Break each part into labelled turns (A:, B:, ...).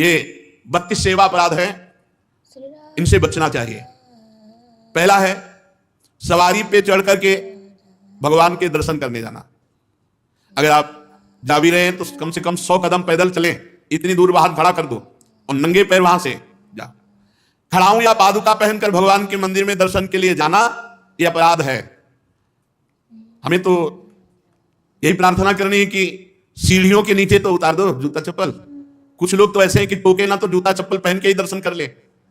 A: ये 32 सेवा अपराध हैं, इनसे बचना चाहिए। पहला है सवारी पे चढ़ करके भगवान के दर्शन करने जाना। अगर आप जा भी रहे हैं तो कम से कम 100 कदम पैदल चलें, इतनी दूर बाहर खड़ा कर दो और नंगे पैर वहां से जा। खड़ाऊं या पादुका पहनकर भगवान के मंदिर में दर्शन के लिए जाना यह अपराध है। हमें तो यही प्रार्थना करनी है कि सीढ़ियों के नीचे तो उतार दो जूता चप्पल। कुछ लोग तो ऐसे हैं कि टोके ना तो जूता चप्पल पहन के ही दर्शन कर ले,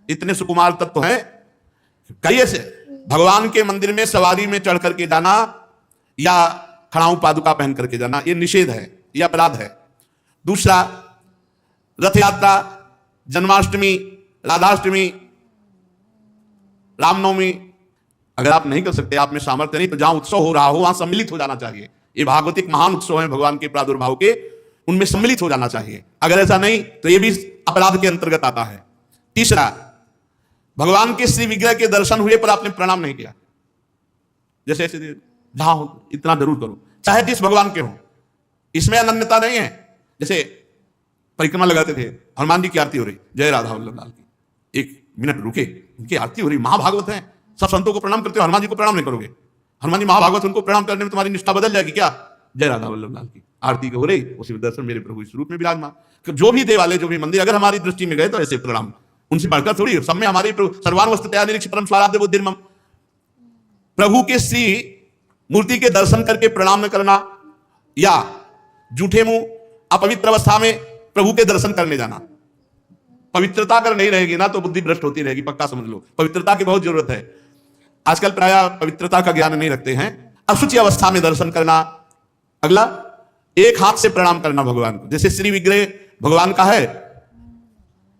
A: इतने सुकुमार तत्व हैं। कई ऐसे भगवान के मंदिर में सवारी में चढ़ करके जाना या खड़ाऊं पादुका पहन करके जाना ये निषेध है, यह अपराध है। दूसरा, रथ यात्रा, जन्माष्टमी, राधाष्टमी, रामनवमी अगर आप नहीं कर सकते, आप में सामर्थ्य नहीं, तो जहां उत्सव हो रहा हो वहां सम्मिलित हो जाना चाहिए। ये भागवतिक महान उत्सव है भगवान के प्रादुर्भाव के, उनमें सम्मिलित हो जाना चाहिए। अगर ऐसा नहीं तो ये भी अपराध के अंतर्गत आता है। तीसरा, भगवान के श्री विग्रह के दर्शन हुए पर आपने प्रणाम नहीं किया। जैसे ऐसे जहां हो इतना जरूर करो, चाहे जिस भगवान के हो, इसमें अनन्यता नहीं है। जैसे परिक्रमा लगाते थे, हनुमान जी की आरती हो रही, जय राधा वल्लभ लाल की, 1 मिनट रुके, उनकी आरती हो रही, महाभागवत है, सब संतों को प्रणाम करते हो, हनुमान जी को प्रणाम नहीं करोगे? हनुमान जी महाभागवत, उनको प्रणाम करने में तुम्हारी निष्ठा बदल जाएगी क्या? जय राधा वल्लभ लाल की आरती हो रही, उसी में दर्शन मेरे प्रभु इस रूप में विराजमान। जो भी देवालय, जो भी मंदिर अगर हमारी दृष्टि में गए तो ऐसे प्रणाम, उनसे बढ़कर थोड़ी। सब में हमारी सर्वानुवस्थितया निरीक्ष परम स्वाराध्य बुद्धिर्मम, प्रभु के श्री मूर्ति के दर्शन करके प्रणाम न करना या झूठे मुंह अपवित्र अवस्था में प्रभु के दर्शन करने जाना। पवित्रता अगर नहीं रहेगी ना तो बुद्धि भ्रष्ट होती रहेगी, पक्का समझ लो। पवित्रता की बहुत जरूरत है। आजकल प्राय पवित्रता का ज्ञान नहीं रखते हैं। अशुचि अवस्था में दर्शन करना। अगला, एक हाथ से प्रणाम करना भगवान को। जैसे श्री विग्रह भगवान का है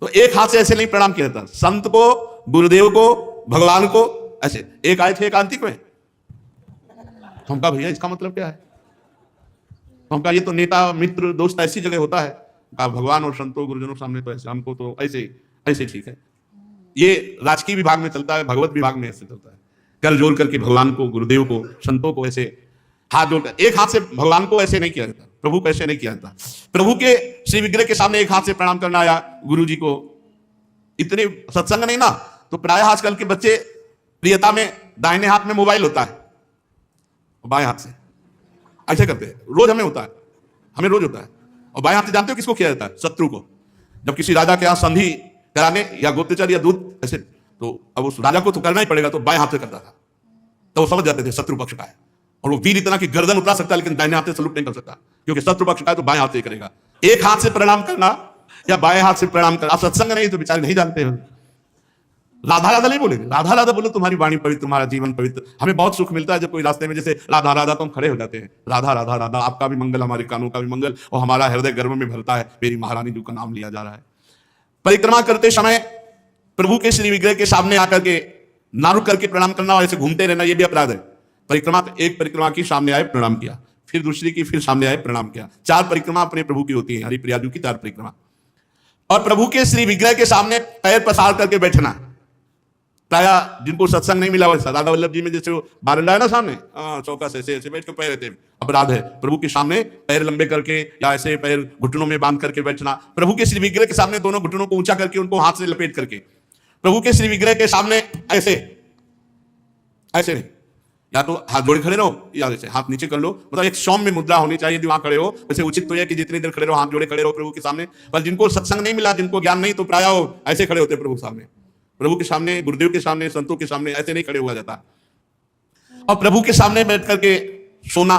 A: तो एक हाथ से ऐसे नहीं प्रणाम किया जाता। संत को, गुरुदेव को, भगवान को ऐसे। एक आए थे एकांतिक में, हम कहा भैया इसका मतलब क्या है? हम कहा ये तो नेता मित्र दोस्त ऐसी जगह होता है। कहा भगवान और संतों गुरुजनों के सामने तो ऐसे, हमको तो ऐसे ऐसे ठीक है। ये राजकीय विभाग में चलता है, भगवत विभाग में ऐसे चलता है। कर जोड़ करके भगवान को, गुरुदेव को, संतों को ऐसे हाथ जोड़कर, एक हाथ से भगवान को ऐसे नहीं किया जाता, प्रभु को ऐसे नहीं किया जाता। प्रभु के श्री विग्रह के सामने एक हाथ से प्रणाम करना या गुरु जी को, इतने सत्संग नहीं ना तो प्राय आजकल के बच्चे प्रियता में दाहिने हाथ में मोबाइल होता है, बाएं हाथ से ऐसे करते हैं। रोज हमें होता है, हमें रोज होता है। और बाएं हाथ से जानते हो किसको किया जाता है? शत्रु को। जब किसी राजा के यहाँ संधि कराने या गुप्तचर या दूत ऐसे, तो अब उस राजा को तो करना ही पड़ेगा, तो बाएं हाथ से करता था। तो वो समझ जाते थे शत्रु पक्ष का है, और वो वीर इतना कि गर्दन उतार सकता है लेकिन दाहिने हाथ से सलूट नहीं कर सकता, क्योंकि शत्रु पक्ष का है तो बाएं हाथ से करेगा। एक हाथ से प्रणाम करना या बाएं हाथ से प्रणाम करना। आप सत्संग नहीं तो बेचारे नहीं जानते हैं। राधा राधा नहीं बोलेंगे, राधा राधा बोलो, तुम्हारी वाणी पवित्र, तुम्हारा जीवन पवित्र। हमें बहुत सुख मिलता है जब कोई रास्ते में जैसे राधा राधा तो हम खड़े हो जाते हैं। राधा राधा राधा, आपका भी मंगल, हमारे कानों का भी मंगल, और हमारा हृदय गर्व में भरता है, मेरी महारानी जी का नाम लिया जा रहा है। परिक्रमा करते समय प्रभु के श्री विग्रह के सामने आकर के ना रुक करके प्रणाम करना और ऐसे घूमते रहना, यह भी अपराध है। परिक्रमा, एक परिक्रमा की सामने आए प्रणाम किया, फिर दूसरी की, फिर सामने आए प्रणाम किया। 4 परिक्रमा अपने प्रभु की होती है, हरिप्रिया जी की 4 परिक्रमा। और प्रभु के श्री विग्रह के सामने पैर पसार करके बैठना। प्राय जिनको सत्संग नहीं मिला वैसा, राधा वल्लभ जी में जैसे वो बारंडा है ना सामने, चौका से ऐसे बैठ के पैर रहते, अपराध है। प्रभु के सामने पैर लंबे करके या ऐसे पैर घुटनों में बांध करके बैठना। प्रभु के श्री विग्रह के सामने दोनों घुटनों को ऊंचा करके उनको हाथ से लपेट करके, प्रभु के श्री विग्रह के सामने ऐसे ऐसे नहीं, या तो हाथ जोड़े खड़े रहो या ऐसे हाथ नीचे कर लो। मतलब एक सौम्य मुद्रा होनी चाहिए यदि वहां खड़े हो। वैसे उचित तो है कि जितनी देर खड़े रहो हाथ जोड़े खड़े रहो प्रभु के सामने। पर जिनको सत्संग नहीं मिला, जिनको ज्ञान नहीं, तो प्राय ऐसे खड़े होते प्रभु सामने, प्रभु के सामने, गुरुदेव के सामने, संतों के सामने ऐसे नहीं खड़े हुआ जाता। और प्रभु के सामने बैठ करके सोना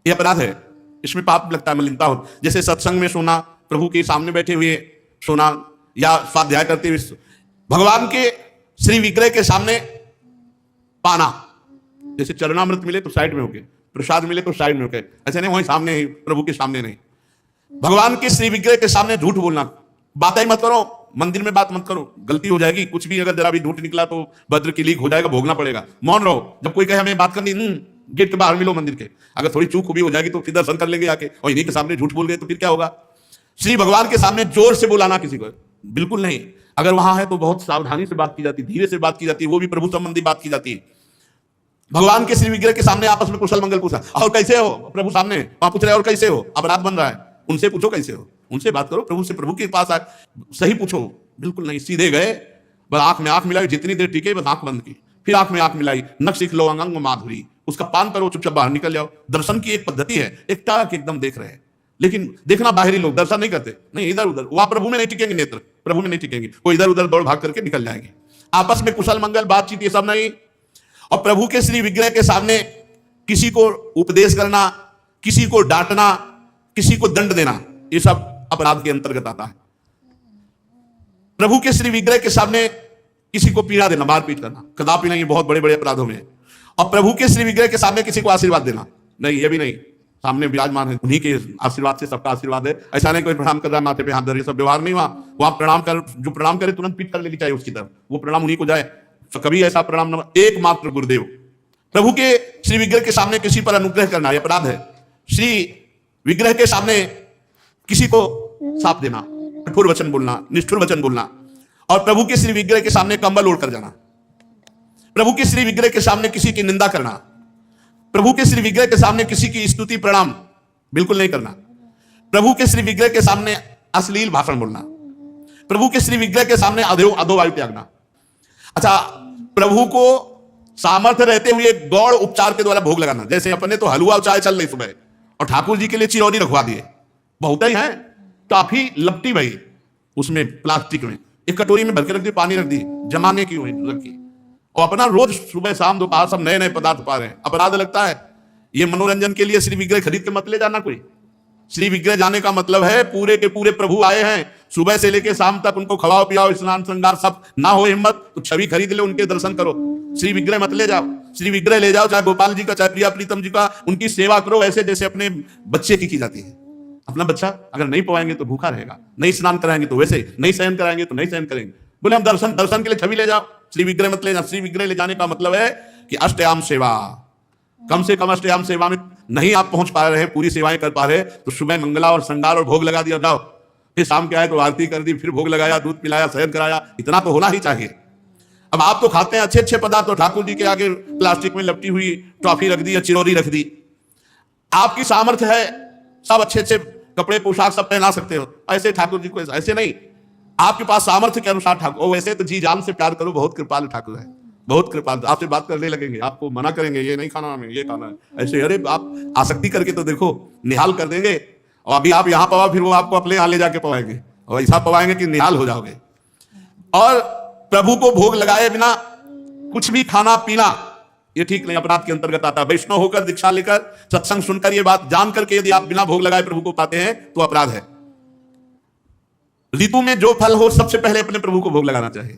A: यह अपराध है, इसमें पाप लगता है, मलिनता हो। जैसे सत्संग में सोना, प्रभु के सामने बैठे हुए सोना या स्वाध्याय करते हुए, भगवान के श्री विग्रह के सामने पाना। जैसे चरणामृत मिले तो साइड में होके, प्रसाद मिले तो साइड में होके, ऐसे नहीं वहीं सामने ही, प्रभु के सामने नहीं। भगवान के श्री विग्रह के सामने झूठ बोलना, बातें मत करो, मंदिर में बात मत करो, गलती हो जाएगी। कुछ भी अगर जरा भी झूठ निकला तो भद्र की लीक हो जाएगा, भोगना पड़ेगा। मौन रहो। जब कोई कहे हमें बात करनी, गेट के बाहर मिलो मंदिर के। अगर थोड़ी चूक भी हो जाएगी तो फिर दर्शन कर लेंगे आके, और इन्हीं के सामने झूठ बोल गए तो फिर क्या होगा? श्री भगवान के सामने जोर से बुलाना किसी को बिल्कुल नहीं। अगर वहां है तो बहुत सावधानी से बात की जाती, धीरे से बात की जाती, वो भी प्रभु संबंधी बात की जाती है। भगवान के श्री विग्रह के सामने आपस में कुशल मंगल पूछा, और कैसे हो? प्रभु सामने वहां पूछ रहे और कैसे हो? अपराध बन रहा है, उनसे पूछो कैसे हो, उनसे बात करो, प्रभु से, प्रभु के पास आए, सही पूछो। बिल्कुल नहीं, सीधे गए, बस आंख में आंख मिलाई, जितनी देर टिके बस आंख बंद की, फिर आंख में आंख मिलाई, नख सीख लो अंग माधुरी, उसका पान करो, चुपचाप बाहर निकल जाओ। दर्शन की एक पद्धति है, एक टाक एकदम देख रहे हैं, लेकिन देखना बाहरी लोग दर्शन नहीं करते, नहीं इधर उधर, वहां प्रभु में नहीं टिकेंगे नेत्र, प्रभु में नहीं टिकेंगे, वो इधर उधर दौड़ भाग करके निकल जाएंगे। आपस में कुशल मंगल बातचीत ये सब नहीं। और प्रभु के श्री विग्रह के सामने किसी को उपदेश करना, किसी को डांटना, किसी को दंड देना, ये सब अपराध के अंतर्गत आता है। प्रभु के श्री विग्रह के सामने किसी को पीड़ा देना, मारपीट करना, कदापि नहीं, बहुत बड़े बड़े अपराधों में। और प्रभु के श्री विग्रह के सामने किसी को आशीर्वाद देना, नहीं, ये भी नहीं। सामने विराजमान है, उन्हीं के आशीर्वाद से सबका आशीर्वाद है। ऐसा नहीं कोई प्रणाम कर रहा है माथे पे हाथ धर, ये सब व्यवहार नहीं। वहां प्रणाम कर, जो प्रणाम करे तुरंत पीठ कर लेनी चाहिए उसकी तरफ, वो प्रणाम उन्हीं को जाए। तो कभी ऐसा प्रणाम न, एकमात्र गुरुदेव। प्रभु के श्री विग्रह के सामने किसी पर अनुग्रह करना, यह अपराध है। श्री विग्रह के सामने किसी को साप देना, कठोर वचन बोलना, निष्ठुर वचन बोलना, और प्रभु के श्री विग्रह के सामने कंबल ओढ़ कर जाना, प्रभु के श्री विग्रह के सामने किसी की निंदा करना, प्रभु के श्री विग्रह के सामने किसी की स्तुति प्रणाम बिल्कुल नहीं करना, प्रभु के श्री विग्रह के सामने अश्लील भाषण बोलना, प्रभु के श्री विग्रह के सामने अधो वायु त्यागना। अच्छा, प्रभु को सामर्थ्य रहते हुए गौड़ उपचार के द्वारा भोग लगाना, जैसे अपने तो हलवा चाय चल रही सुबह, और ठाकुर जी के लिए चिरौरी रखवा दिए, बहुत ही है, काफी लपटी भाई, उसमें प्लास्टिक में एक कटोरी में भर के रख दी, पानी रख दी, जमाने की हुई रखी, और अपना रोज सुबह शाम दोपहर सब नए नए पदार्थ पा रहे हैं। अपराध लगता है। ये मनोरंजन के लिए श्री विग्रह खरीद के मत ले जाना कोई। श्री विग्रह जाने का मतलब है पूरे के पूरे प्रभु आए हैं, सुबह से लेकर शाम तक उनको खवाओ पियाओ, स्नान श्रृंगार सब, ना हो हिम्मत तो छवि खरीद ले, उनके दर्शन करो। श्री विग्रह मत ले जाओ। श्री विग्रह ले जाओ, चाहे गोपाल जी का, चाहे प्रिया प्रीतम जी का, उनकी सेवा करो ऐसे जैसे अपने बच्चे की जाती है। अपना बच्चा अगर नहीं पवाएंगे तो भूखा रहेगा, नहीं स्नान कराएंगे तो वैसे, नहीं शयन कराएंगे तो नहीं शयन करेंगे। बोले हम दर्शन के लिए छवि ले जाओ, श्री विग्रह मत ले जाओ। श्री विग्रह ले जाने का मतलब है कि अष्टयाम सेवा, कम से कम अष्टयाम सेवा में नहीं आप पहुंच पा रहे हैं, पूरी सेवाएं कर पा रहे हैं, तो सुबह मंगला और श्रृंगार और भोग लगा दिया, जाओ, फिर शाम के आए तो आरती कर दी, फिर भोग लगाया, दूध पिलाया, शयन कराया, इतना तो होना ही चाहिए। अब आप तो खाते हैं अच्छे अच्छे पदार्थ, तो ठाकुर जी के आगे प्लास्टिक में लपटी हुई ट्रॉफी रख दी या चिरौरी रख दी। आपकी सामर्थ्य है, सब अच्छे अच्छे कपड़े पोशाक सब पहना सकते हो, ऐसे ठाकुर जी को ऐसे नहीं। आपके पास सामर्थ्य के अनुसार ठाकुर, वैसे तो जी जान से प्यार करो, बहुत कृपालु ठाकुर है, बहुत कृपालु, आपसे बात करने लगेंगे, आपको मना करेंगे, ये नहीं खाना हमें, ये खाना है, ऐसे। अरे आप आसक्ति करके तो देखो, निहाल कर देंगे। और अभी आप यहाँ पवा, फिर वो आपको अपने यहाँ ले जाके पवाएंगे, और ऐसा पवाएंगे कि निहाल हो जाओगे। और प्रभु को भोग लगाए बिना कुछ भी खाना पीना, ये ठीक नहीं, अपराध के अंतर्गत आता है। वैष्णव होकर, दीक्षा लेकर, सत्संग सुनकर, ये बात जान करके यदि आप बिना भोग लगाए प्रभु को पाते हैं तो अपराध है। ऋतु में जो फल हो सबसे पहले अपने प्रभु को भोग लगाना चाहिए।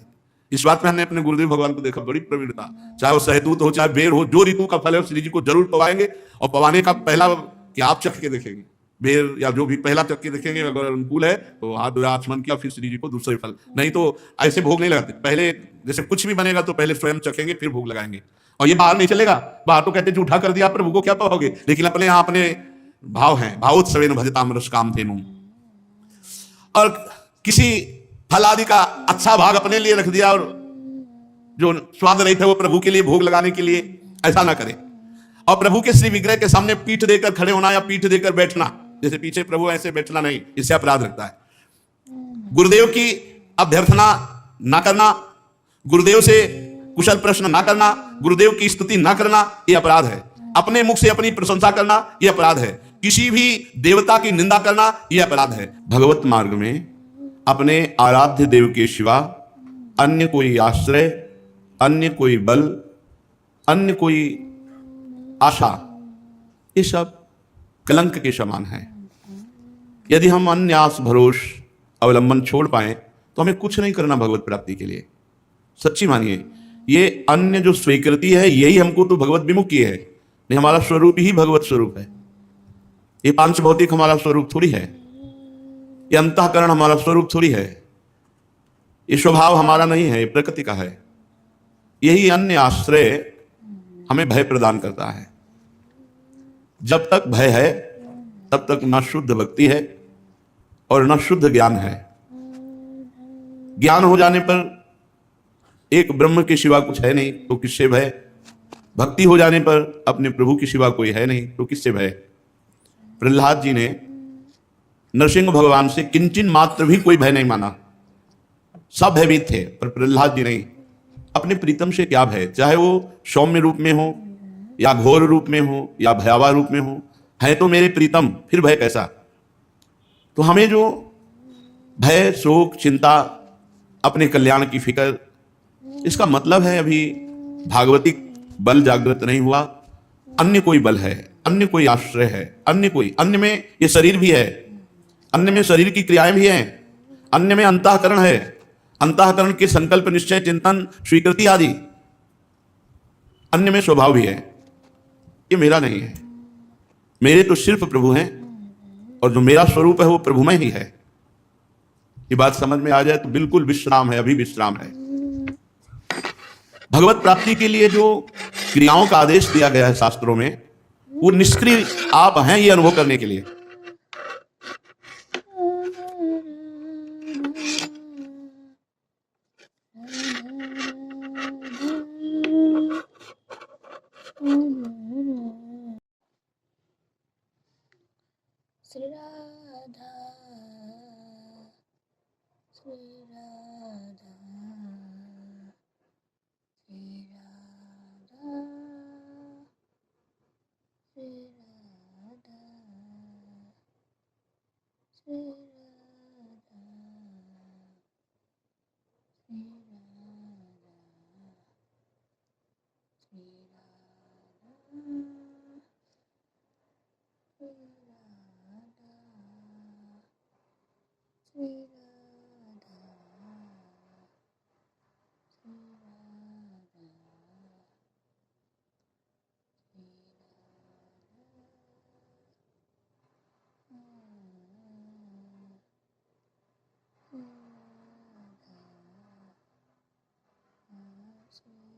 A: इस बात में हमने अपने गुरुदेव भगवान को देखा, बड़ी प्रवीणता, चाहे वो सहतूत हो चाहे बेर हो, जो ऋतु का फल है श्री जी को जरूर पवाएंगे। और पवाने का पहला कि आप चख के देखेंगे, बेर या जो भी पहला चख के देखेंगे, अगर अनुकूल है तो हाथ आचमन किया, फिर श्री जी को दूसरे फल, नहीं तो ऐसे भोग नहीं लगाते। पहले जैसे कुछ भी बनेगा तो पहले स्वयं चखेंगे फिर भोग लगाएंगे। और ये बाहर नहीं चलेगा, बाहर तो कहते झूठा कर दिया प्रभु को क्या पाओगे, लेकिन अपने यहाँ अपने भाव हैं, भावोत्सवेन भजताम रसकामधेनुम। और किसी फल आदि का अच्छा भाग अपने लिए रख दिया, और जो स्वाद नहीं था वो प्रभु के लिए भोग लगाने के लिए, ऐसा ना करें। और प्रभु के श्री विग्रह के सामने पीठ देकर खड़े होना या पीठ देकर बैठना, जैसे पीछे प्रभु ऐसे बैठना नहीं, इससे अपराध लगता है। गुरुदेव की अभ्यर्थना ना करना, गुरुदेव से कुशल प्रश्न ना करना, गुरुदेव की स्तुति ना करना, यह अपराध है। अपने मुख से अपनी प्रशंसा करना, यह अपराध है। किसी भी देवता की निंदा करना, यह अपराध है। भगवत मार्ग में अपने आराध्य देव के सिवा अन्य कोई आश्रय, अन्य कोई बल, अन्य कोई आशा, ये सब कलंक के समान है। यदि हम अन्य आस भरोस अवलंबन छोड़ पाए तो हमें कुछ नहीं करना भगवत प्राप्ति के लिए। सच्ची मानिए, ये अन्य जो स्वीकृति है यही हमको तो भगवत विमुख की है, नहीं हमारा स्वरूप ही भगवत स्वरूप है। ये पांच भौतिक हमारा स्वरूप थोड़ी है, ये अंतःकरण हमारा स्वरूप थोड़ी है, ये स्वभाव हमारा नहीं है, ये प्रकृति का है। यही अन्य आश्रय हमें भय प्रदान करता है। जब तक भय है तब तक न शुद्ध भक्ति है और न शुद्ध ज्ञान है। ज्ञान हो जाने पर एक ब्रह्म के सिवा कुछ है नहीं तो किससे भय, भक्ति हो जाने पर अपने प्रभु के सिवा कोई है नहीं तो किससे भय। प्रहलाद जी ने नरसिंह भगवान से किंचन मात्र भी कोई भय नहीं माना, सब भयभीत थे, पर प्रहलाद जी नहीं। अपने प्रीतम से क्या भय, चाहे वो सौम्य रूप में हो या घोर रूप में हो या भयावह रूप में हो, है तो मेरे प्रीतम, फिर भय कैसा। तो हमें जो भय, शोक, चिंता, अपने कल्याण की फिक्र, इसका मतलब है अभी भागवतिक बल जागृत नहीं हुआ। अन्य कोई बल है, अन्य कोई आश्रय है, अन्य कोई, अन्य में ये शरीर भी है, अन्य में शरीर की क्रियाएं भी हैं, अन्य में अंतःकरण है, अंतःकरण के संकल्प, निश्चय, चिंतन, स्वीकृति आदि, अन्य में स्वभाव भी है। ये मेरा नहीं है, मेरे तो सिर्फ प्रभु हैं, और जो मेरा स्वरूप है वो प्रभुमय ही है। ये बात समझ में आ जाए तो बिल्कुल विश्राम है, अभी विश्राम है। भगवत प्राप्ति के लिए जो क्रियाओं का आदेश दिया गया है शास्त्रों में, वो निष्क्रिय आप हैं ये अनुभव करने के लिए।
B: श्री राधा श्री राधा श्री राधा श्री राधा श्री राधा श्री राधा